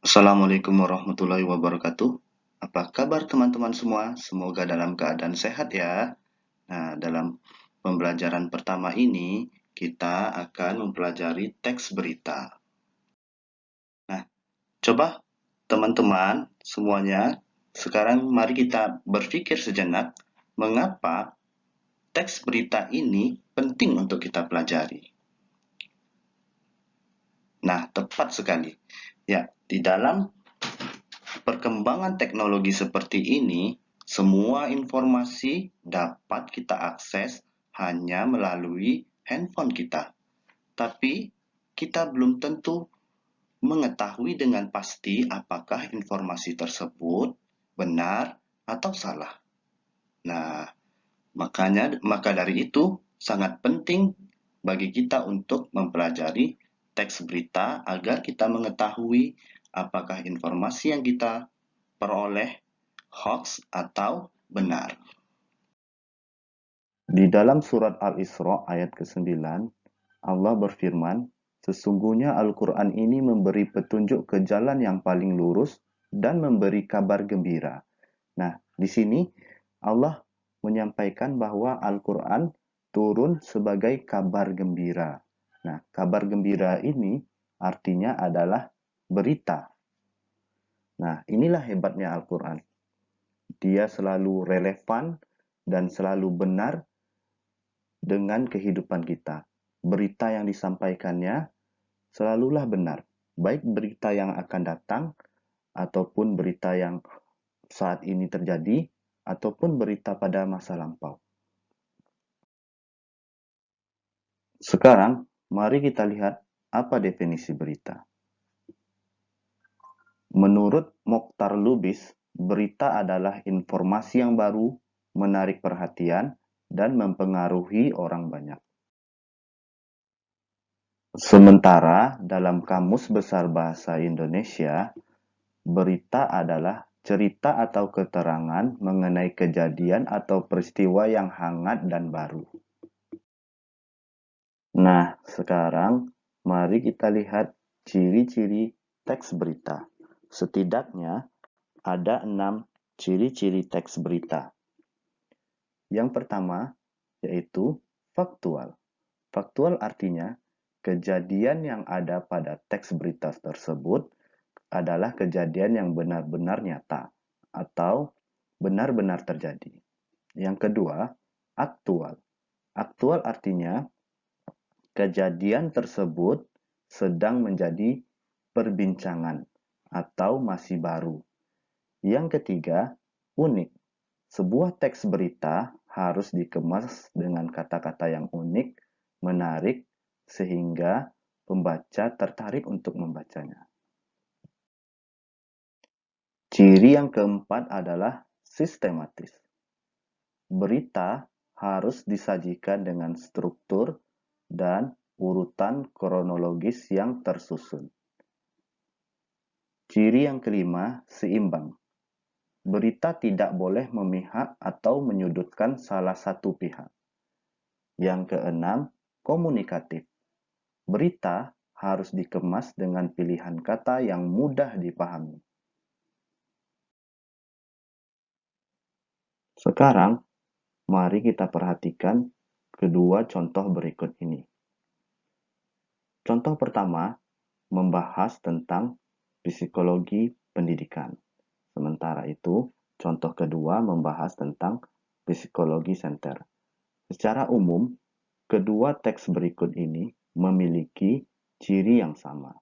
Assalamualaikum warahmatullahi wabarakatuh. Apa kabar teman-teman semua? Semoga dalam keadaan sehat ya. Nah, dalam pembelajaran pertama ini, kita akan mempelajari teks berita. Nah, coba teman-teman semuanya, sekarang mari kita berpikir sejenak, mengapa teks berita ini penting untuk kita pelajari. Nah, tepat sekali. Ya, di dalam perkembangan teknologi seperti ini, semua informasi dapat kita akses hanya melalui handphone kita. Tapi kita belum tentu mengetahui dengan pasti apakah informasi tersebut benar atau salah. Nah, maka dari itu sangat penting bagi kita untuk mempelajari teks berita agar kita mengetahui apakah informasi yang kita peroleh hoax atau benar. Di dalam surat Al-Isra ayat ke-9, Allah berfirman, sesungguhnya Al-Quran ini memberi petunjuk ke jalan yang paling lurus dan memberi kabar gembira. Nah, di sini Allah menyampaikan bahwa Al-Quran turun sebagai kabar gembira. Nah, kabar gembira ini artinya adalah berita. Nah, inilah hebatnya Al-Quran. Dia selalu relevan dan selalu benar dengan kehidupan kita. Berita yang disampaikannya selalulah benar, baik berita yang akan datang ataupun berita yang saat ini terjadi ataupun berita pada masa lampau. Sekarang, mari kita lihat apa definisi berita. Menurut Mokhtar Lubis, berita adalah informasi yang baru, menarik perhatian, dan mempengaruhi orang banyak. Sementara dalam Kamus Besar Bahasa Indonesia, berita adalah cerita atau keterangan mengenai kejadian atau peristiwa yang hangat dan baru. Nah, sekarang mari kita lihat ciri-ciri teks berita. Setidaknya ada 6 ciri-ciri teks berita. Yang pertama yaitu faktual. Faktual artinya kejadian yang ada pada teks berita tersebut adalah kejadian yang benar-benar nyata atau benar-benar terjadi. Yang kedua, aktual. Aktual artinya kejadian tersebut sedang menjadi perbincangan atau masih baru. Yang ketiga, unik. Sebuah teks berita harus dikemas dengan kata-kata yang unik, menarik, sehingga pembaca tertarik untuk membacanya. Ciri yang keempat adalah sistematis. Berita harus disajikan dengan struktur dan urutan kronologis yang tersusun. Ciri yang kelima, seimbang. Berita tidak boleh memihak atau menyudutkan salah satu pihak. Yang keenam, komunikatif. Berita harus dikemas dengan pilihan kata yang mudah dipahami. Sekarang, mari kita perhatikan kedua contoh berikut ini. Contoh pertama, membahas tentang psikologi pendidikan. Sementara itu, contoh kedua membahas tentang psikologi senter. Secara umum, kedua teks berikut ini memiliki ciri yang sama.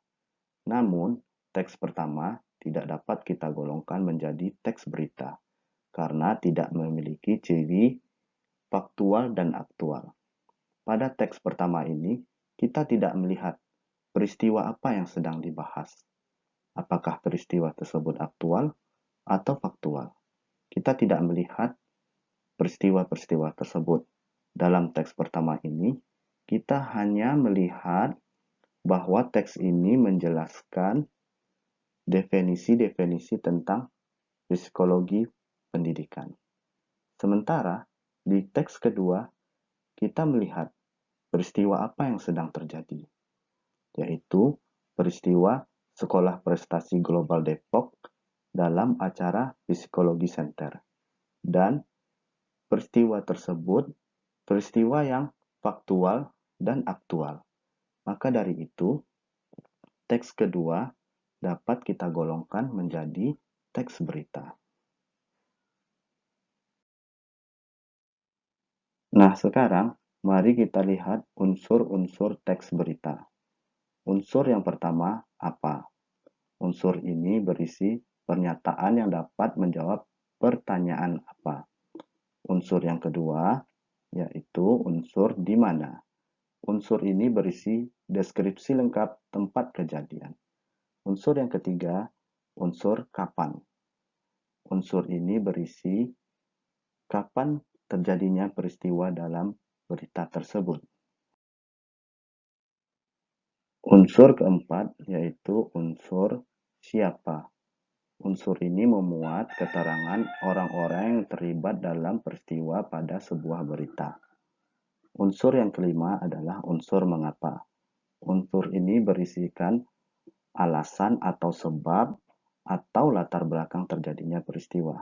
Namun, teks pertama tidak dapat kita golongkan menjadi teks berita karena tidak memiliki ciri faktual dan aktual. Pada teks pertama ini, kita tidak melihat peristiwa apa yang sedang dibahas. Apakah peristiwa tersebut aktual atau faktual? Kita tidak melihat peristiwa-peristiwa tersebut. Dalam teks pertama ini, kita hanya melihat bahwa teks ini menjelaskan definisi-definisi tentang psikologi pendidikan. Sementara di teks kedua, kita melihat peristiwa apa yang sedang terjadi, yaitu peristiwa Sekolah Prestasi Global Depok dalam acara Psikologi Center. Dan peristiwa tersebut peristiwa yang faktual dan aktual. Maka dari itu, teks kedua dapat kita golongkan menjadi teks berita. Nah, sekarang mari kita lihat unsur-unsur teks berita. Unsur yang pertama apa? Unsur ini berisi pernyataan yang dapat menjawab pertanyaan apa. Unsur yang kedua yaitu unsur di mana. Unsur ini berisi deskripsi lengkap tempat kejadian. Unsur yang ketiga, unsur kapan. Unsur ini berisi kapan terjadinya peristiwa dalam berita tersebut. Unsur keempat yaitu unsur siapa. Unsur ini memuat keterangan orang-orang yang terlibat dalam peristiwa pada sebuah berita. Unsur yang kelima adalah unsur mengapa. Unsur ini berisikan alasan atau sebab atau latar belakang terjadinya peristiwa.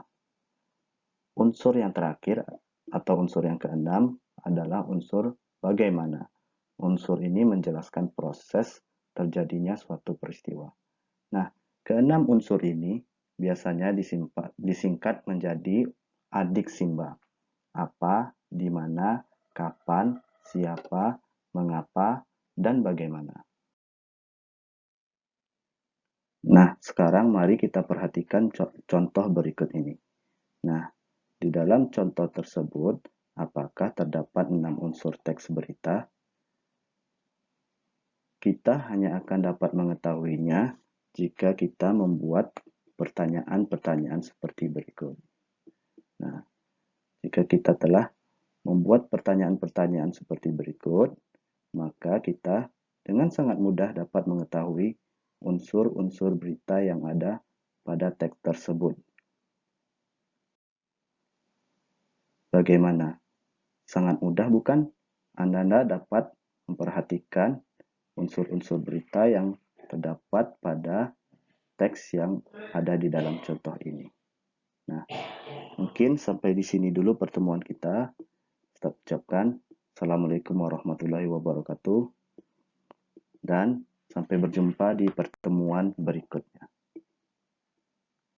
Unsur yang terakhir atau unsur yang keenam adalah unsur bagaimana. Unsur ini menjelaskan proses terjadinya suatu peristiwa. Nah, keenam unsur ini biasanya disingkat menjadi adik simba. Apa, di mana, kapan, siapa, mengapa, dan bagaimana. Nah, sekarang mari kita perhatikan contoh berikut ini. Nah, di dalam contoh tersebut, apakah terdapat 6 unsur teks berita? Kita hanya akan dapat mengetahuinya jika kita membuat pertanyaan-pertanyaan seperti berikut. Nah, jika kita telah membuat pertanyaan-pertanyaan seperti berikut, maka kita dengan sangat mudah dapat mengetahui unsur-unsur berita yang ada pada teks tersebut. Bagaimana? Sangat mudah bukan? Anda dapat memperhatikan unsur-unsur berita yang terdapat pada teks yang ada di dalam contoh ini. Nah, mungkin sampai di sini dulu pertemuan kita. Kita ucapkan Assalamualaikum warahmatullahi wabarakatuh dan sampai berjumpa di pertemuan berikut.